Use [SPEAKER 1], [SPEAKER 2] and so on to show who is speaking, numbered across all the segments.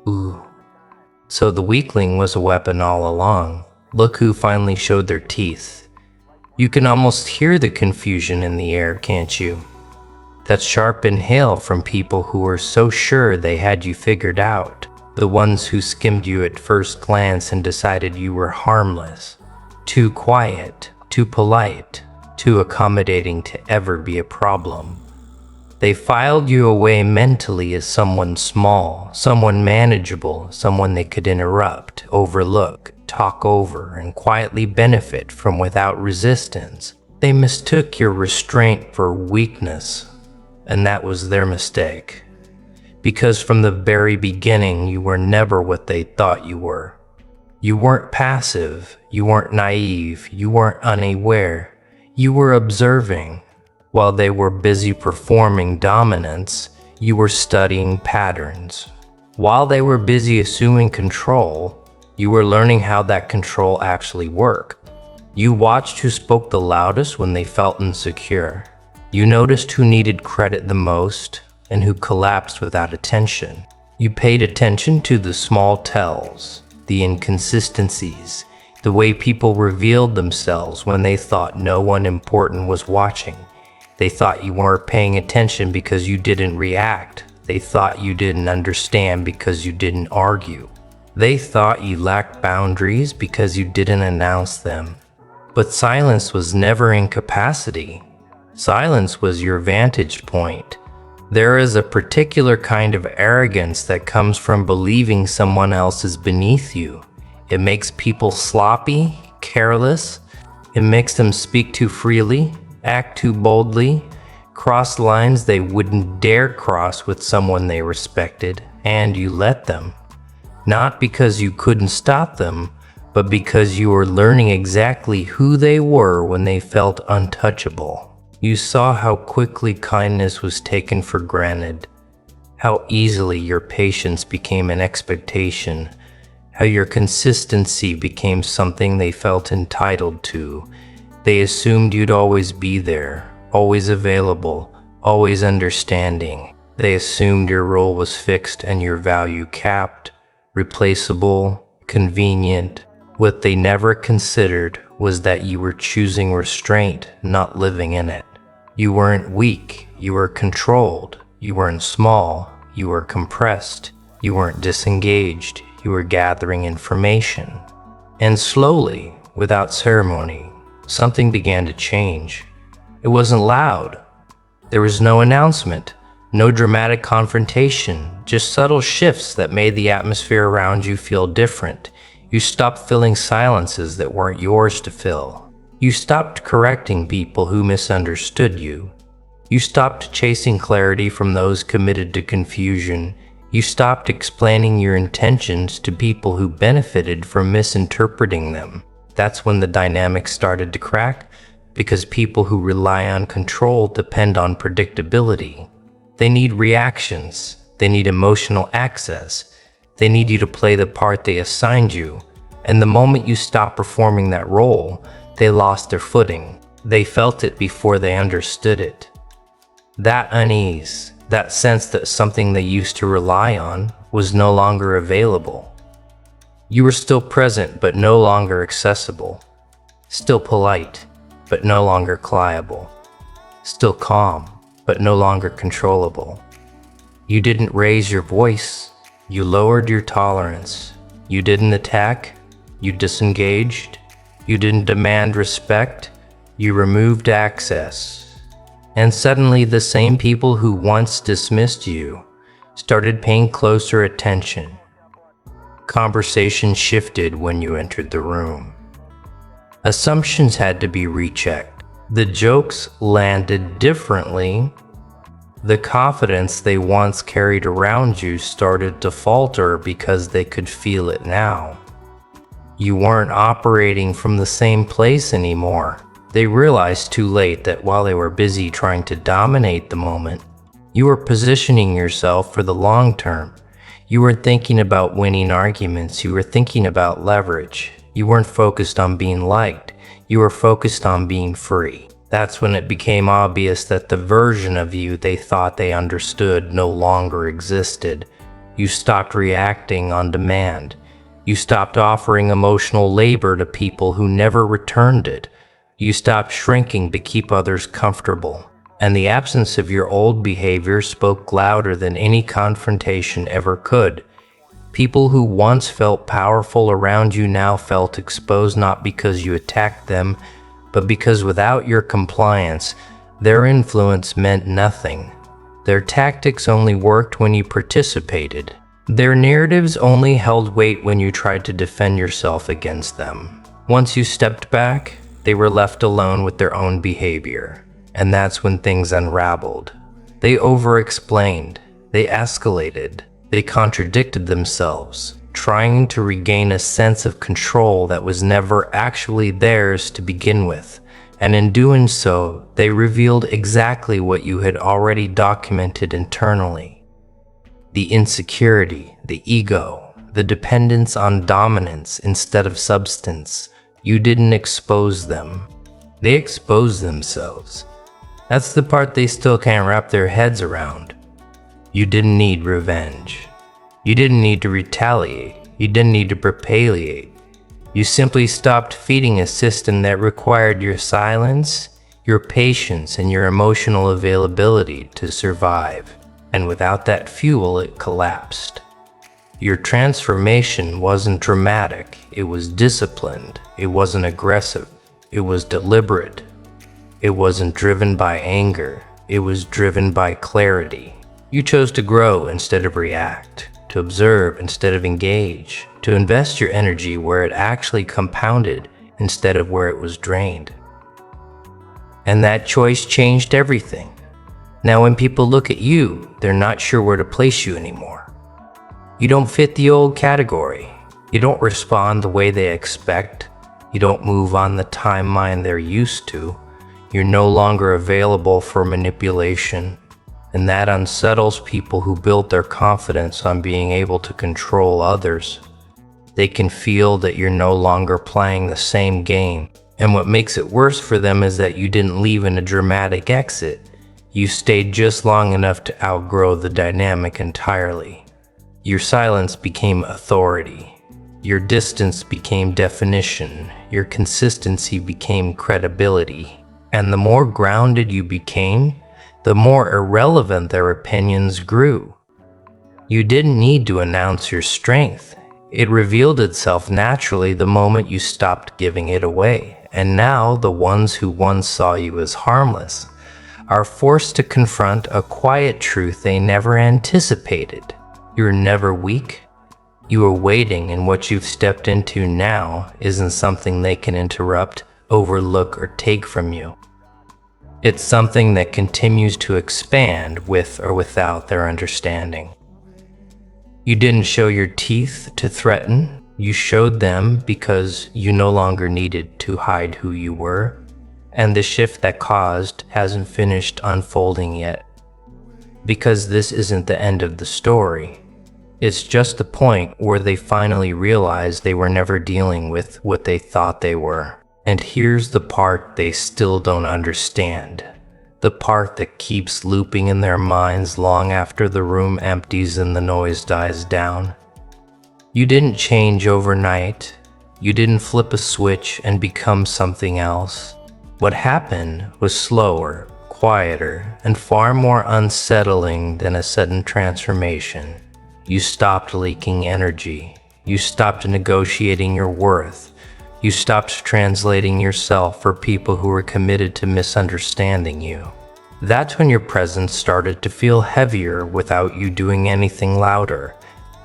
[SPEAKER 1] Ooh. So the weakling was a weapon all along. Look who finally showed their teeth. You can almost hear the confusion in the air, can't you? That sharp inhale from people who were so sure they had you figured out. The ones who skimmed you at first glance and decided you were harmless. Too quiet, too polite, too accommodating to ever be a problem. They filed you away mentally as someone small, someone manageable, someone they could interrupt, overlook, talk over, and quietly benefit from without resistance. They mistook your restraint for weakness, and that was their mistake. Because from the very beginning, you were never what they thought you were. You weren't passive, you weren't naive, you weren't unaware, you were observing. While they were busy performing dominance, you were studying patterns. While they were busy assuming control, you were learning how that control actually worked. You watched who spoke the loudest when they felt insecure. You noticed who needed credit the most and who collapsed without attention. You paid attention to the small tells, the inconsistencies, the way people revealed themselves when they thought no one important was watching. They thought you weren't paying attention because you didn't react. They thought you didn't understand because you didn't argue. They thought you lacked boundaries because you didn't announce them. But silence was never incapacity. Silence was your vantage point. There is a particular kind of arrogance that comes from believing someone else is beneath you. It makes people sloppy, careless. It makes them speak too freely, act too boldly, cross lines they wouldn't dare cross with someone they respected, and you let them. Not because you couldn't stop them, but because you were learning exactly who they were when they felt untouchable. You saw how quickly kindness was taken for granted, how easily your patience became an expectation, how your consistency became something they felt entitled to. They assumed you'd always be there, always available, always understanding. They assumed your role was fixed and your value capped, replaceable, convenient. What they never considered was that you were choosing restraint, not living in it. You weren't weak, you were controlled. You weren't small, you were compressed. You weren't disengaged, you were gathering information. And slowly, without ceremony, something began to change. It wasn't loud. There was no announcement, no dramatic confrontation, just subtle shifts that made the atmosphere around you feel different. You stopped filling silences that weren't yours to fill. You stopped correcting people who misunderstood you. You stopped chasing clarity from those committed to confusion. You stopped explaining your intentions to people who benefited from misinterpreting them. That's when the dynamic started to crack, because people who rely on control depend on predictability. They need reactions. They need emotional access. They need you to play the part they assigned you. And the moment you stop performing that role, they lost their footing. They felt it before they understood it. That unease, that sense that something they used to rely on was no longer available. You were still present, but no longer accessible. Still polite, but no longer pliable. Still calm, but no longer controllable. You didn't raise your voice. You lowered your tolerance. You didn't attack. You disengaged. You didn't demand respect. You removed access. And suddenly the same people who once dismissed you started paying closer attention. Conversation shifted when you entered the room. Assumptions had to be rechecked. The jokes landed differently. The confidence they once carried around you started to falter because they could feel it now. You weren't operating from the same place anymore. They realized too late that while they were busy trying to dominate the moment, you were positioning yourself for the long term. You weren't thinking about winning arguments, you were thinking about leverage. You weren't focused on being liked, you were focused on being free. That's when it became obvious that the version of you they thought they understood no longer existed. You stopped reacting on demand. You stopped offering emotional labor to people who never returned it. You stopped shrinking to keep others comfortable. And the absence of your old behavior spoke louder than any confrontation ever could. People who once felt powerful around you now felt exposed, not because you attacked them, but because without your compliance, their influence meant nothing. Their tactics only worked when you participated. Their narratives only held weight when you tried to defend yourself against them. Once you stepped back, they were left alone with their own behavior. And that's when things unraveled. They over-explained. They escalated. They contradicted themselves, trying to regain a sense of control that was never actually theirs to begin with. And in doing so, they revealed exactly what you had already documented internally. The insecurity, the ego, the dependence on dominance instead of substance. You didn't expose them. They exposed themselves. That's the part they still can't wrap their heads around. You didn't need revenge. You didn't need to retaliate. You didn't need to propitiate. You simply stopped feeding a system that required your silence, your patience, and your emotional availability to survive. And without that fuel, it collapsed. Your transformation wasn't dramatic. It was disciplined. It wasn't aggressive. It was deliberate. It wasn't driven by anger. It was driven by clarity. You chose to grow instead of react, to observe instead of engage, to invest your energy where it actually compounded instead of where it was drained. And that choice changed everything. Now when people look at you, they're not sure where to place you anymore. You don't fit the old category. You don't respond the way they expect. You don't move on the timeline they're used to. You're no longer available for manipulation. And that unsettles people who built their confidence on being able to control others. They can feel that you're no longer playing the same game. And what makes it worse for them is that you didn't leave in a dramatic exit. You stayed just long enough to outgrow the dynamic entirely. Your silence became authority. Your distance became definition. Your consistency became credibility. And the more grounded you became, the more irrelevant their opinions grew. You didn't need to announce your strength. It revealed itself naturally the moment you stopped giving it away. And now the ones who once saw you as harmless are forced to confront a quiet truth they never anticipated. You're never weak. You are waiting, and what you've stepped into now isn't something they can interrupt, overlook, or take from you. It's something that continues to expand with or without their understanding. You didn't show your teeth to threaten. You showed them because you no longer needed to hide who you were. And the shift that caused hasn't finished unfolding yet. Because this isn't the end of the story. It's just the point where they finally realized they were never dealing with what they thought they were. And here's the part they still don't understand. The part that keeps looping in their minds long after the room empties and the noise dies down. You didn't change overnight. You didn't flip a switch and become something else. What happened was slower, quieter, and far more unsettling than a sudden transformation. You stopped leaking energy. You stopped negotiating your worth. You stopped translating yourself for people who were committed to misunderstanding you. That's when your presence started to feel heavier without you doing anything louder.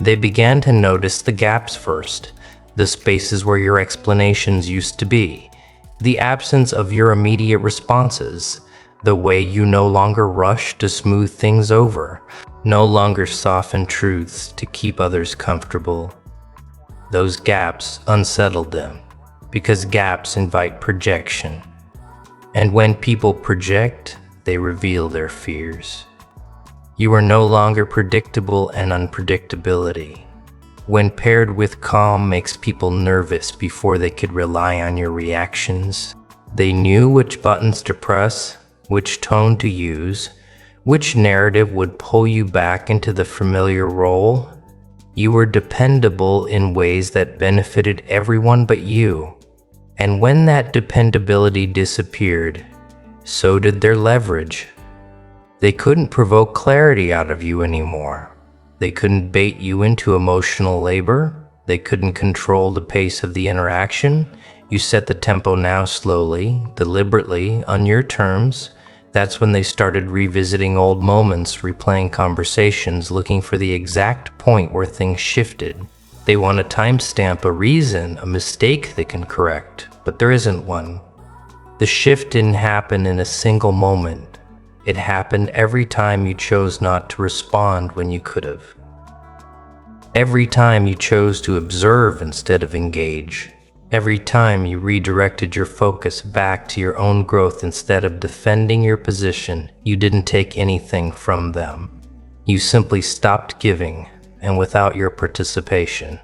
[SPEAKER 1] They began to notice the gaps first, the spaces where your explanations used to be. The absence of your immediate responses, the way you no longer rush to smooth things over, no longer soften truths to keep others comfortable. Those gaps unsettled them, because gaps invite projection. And when people project, they reveal their fears. You are no longer predictable, and unpredictability, when paired with calm, makes people nervous before they could rely on your reactions. They knew which buttons to press, which tone to use, which narrative would pull you back into the familiar role. You were dependable in ways that benefited everyone but you. And when that dependability disappeared, so did their leverage. They couldn't provoke clarity out of you anymore. They couldn't bait you into emotional labor. They couldn't control the pace of the interaction. You set the tempo now slowly, deliberately, on your terms. That's when they started revisiting old moments, replaying conversations, looking for the exact point where things shifted. They want a timestamp, a reason, a mistake they can correct, but there isn't one. The shift didn't happen in a single moment. It happened every time you chose not to respond when you could have. Every time you chose to observe instead of engage. Every time you redirected your focus back to your own growth instead of defending your position. You didn't take anything from them. You simply stopped giving, and without your participation,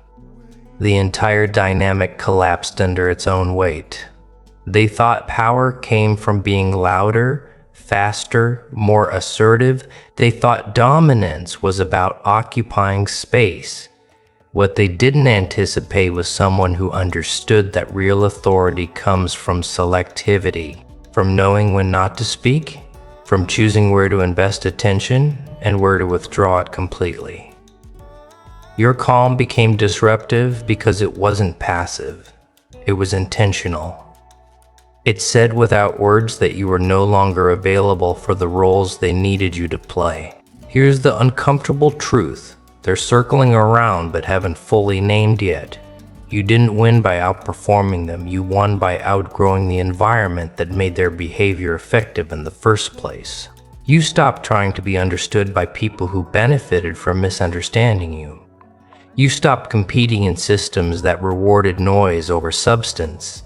[SPEAKER 1] the entire dynamic collapsed under its own weight. They thought power came from being louder, faster, more assertive. They thought dominance was about occupying space. What they didn't anticipate was someone who understood that real authority comes from selectivity, from knowing when not to speak, from choosing where to invest attention and where to withdraw it completely. Your calm became disruptive because it wasn't passive. It was intentional. It said without words that you were no longer available for the roles they needed you to play. Here's the uncomfortable truth. They're circling around but haven't fully named yet. You didn't win by outperforming them. You won by outgrowing the environment that made their behavior effective in the first place. You stopped trying to be understood by people who benefited from misunderstanding you. You stopped competing in systems that rewarded noise over substance.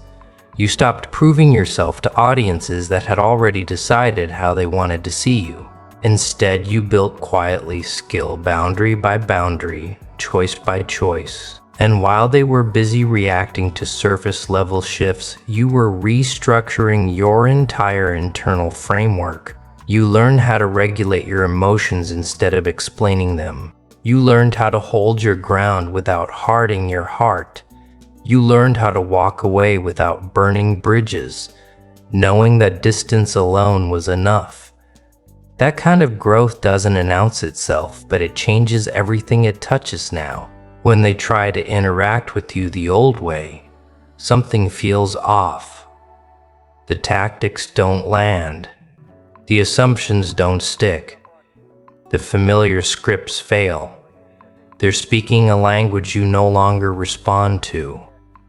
[SPEAKER 1] You stopped proving yourself to audiences that had already decided how they wanted to see you. Instead, you built quietly, skill boundary by boundary, choice by choice. And while they were busy reacting to surface level shifts, you were restructuring your entire internal framework. You learned how to regulate your emotions instead of explaining them. You learned how to hold your ground without hardening your heart. You learned how to walk away without burning bridges, knowing that distance alone was enough. That kind of growth doesn't announce itself, but it changes everything it touches now. When they try to interact with you the old way, something feels off. The tactics don't land. The assumptions don't stick. The familiar scripts fail. They're speaking a language you no longer respond to.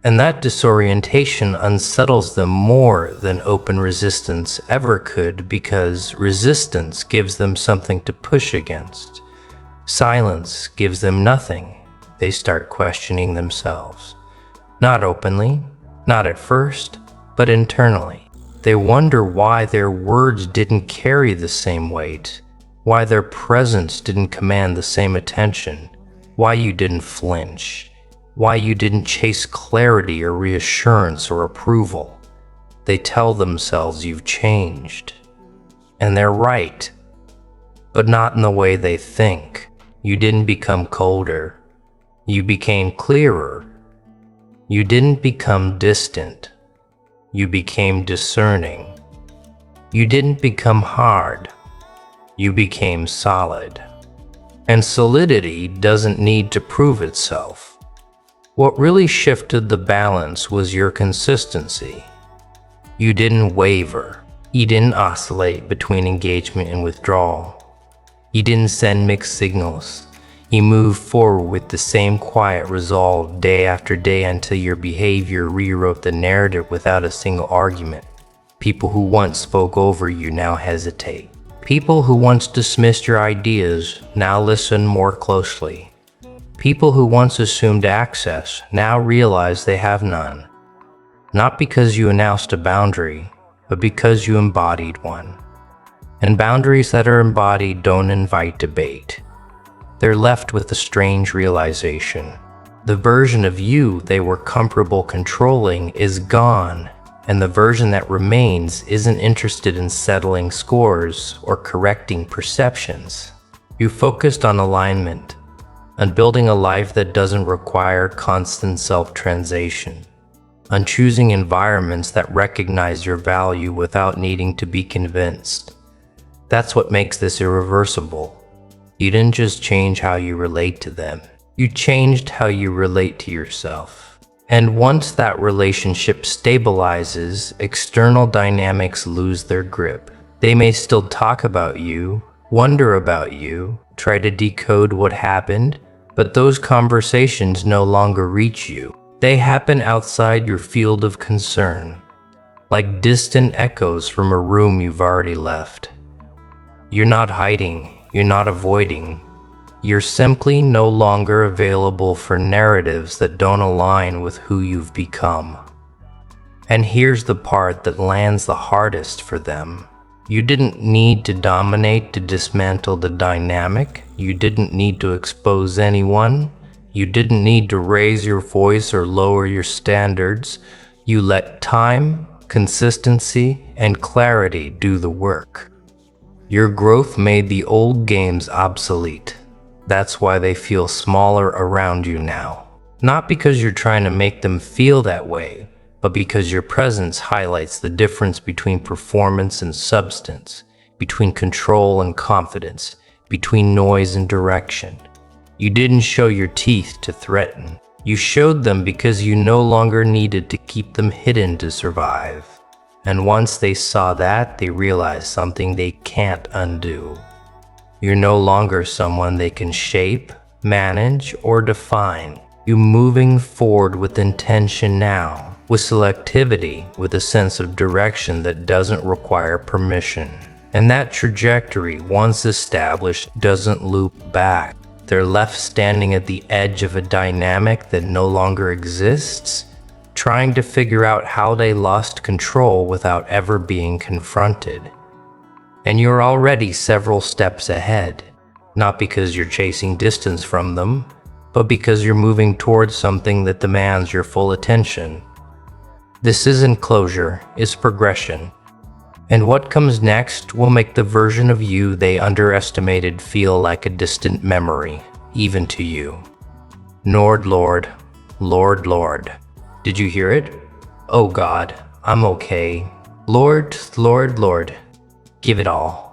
[SPEAKER 1] And that disorientation unsettles them more than open resistance ever could, because resistance gives them something to push against. Silence gives them nothing. They start questioning themselves. Not openly, not at first, but internally. They wonder why their words didn't carry the same weight, why their presence didn't command the same attention, why you didn't flinch. Why you didn't chase clarity or reassurance or approval. They tell themselves you've changed. And they're right, but not in the way they think. You didn't become colder. You became clearer. You didn't become distant. You became discerning. You didn't become hard. You became solid. And solidity doesn't need to prove itself. What really shifted the balance was your consistency. You didn't waver. You didn't oscillate between engagement and withdrawal. You didn't send mixed signals. You moved forward with the same quiet resolve day after day until your behavior rewrote the narrative without a single argument. People who once spoke over you now hesitate. People who once dismissed your ideas now listen more closely. People who once assumed access now realize they have none. Not because you announced a boundary, but because you embodied one. And boundaries that are embodied don't invite debate. They're left with a strange realization. The version of you they were comfortable controlling is gone. And the version that remains isn't interested in settling scores or correcting perceptions. You focused on alignment, on building a life that doesn't require constant self-translation, on choosing environments that recognize your value without needing to be convinced. That's what makes this irreversible. You didn't just change how you relate to them, you changed how you relate to yourself. And once that relationship stabilizes, external dynamics lose their grip. They may still talk about you, wonder about you, try to decode what happened, but those conversations no longer reach you. They happen outside your field of concern, like distant echoes from a room you've already left. You're not hiding, you're not avoiding. You're simply no longer available for narratives that don't align with who you've become. And here's the part that lands the hardest for them. You didn't need to dominate to dismantle the dynamic. You didn't need to expose anyone. You didn't need to raise your voice or lower your standards. You let time, consistency, and clarity do the work. Your growth made the old games obsolete. That's why they feel smaller around you now. Not because you're trying to make them feel that way, but because your presence highlights the difference between performance and substance, between control and confidence, between noise and direction. You didn't show your teeth to threaten. You showed them because you no longer needed to keep them hidden to survive. And once they saw that, they realized something they can't undo. You're no longer someone they can shape, manage, or define. You're moving forward with intention now, with selectivity, with a sense of direction that doesn't require permission. And that trajectory, once established, doesn't loop back. They're left standing at the edge of a dynamic that no longer exists, trying to figure out how they lost control without ever being confronted. And you're already several steps ahead, not because you're chasing distance from them, but because you're moving towards something that demands your full attention. This isn't closure, it's progression. And what comes next will make the version of you they underestimated feel like a distant memory, even to you. Lord, Lord, Lord, Lord. Did you hear it? Oh God, I'm okay. Lord, Lord, Lord. Give it all.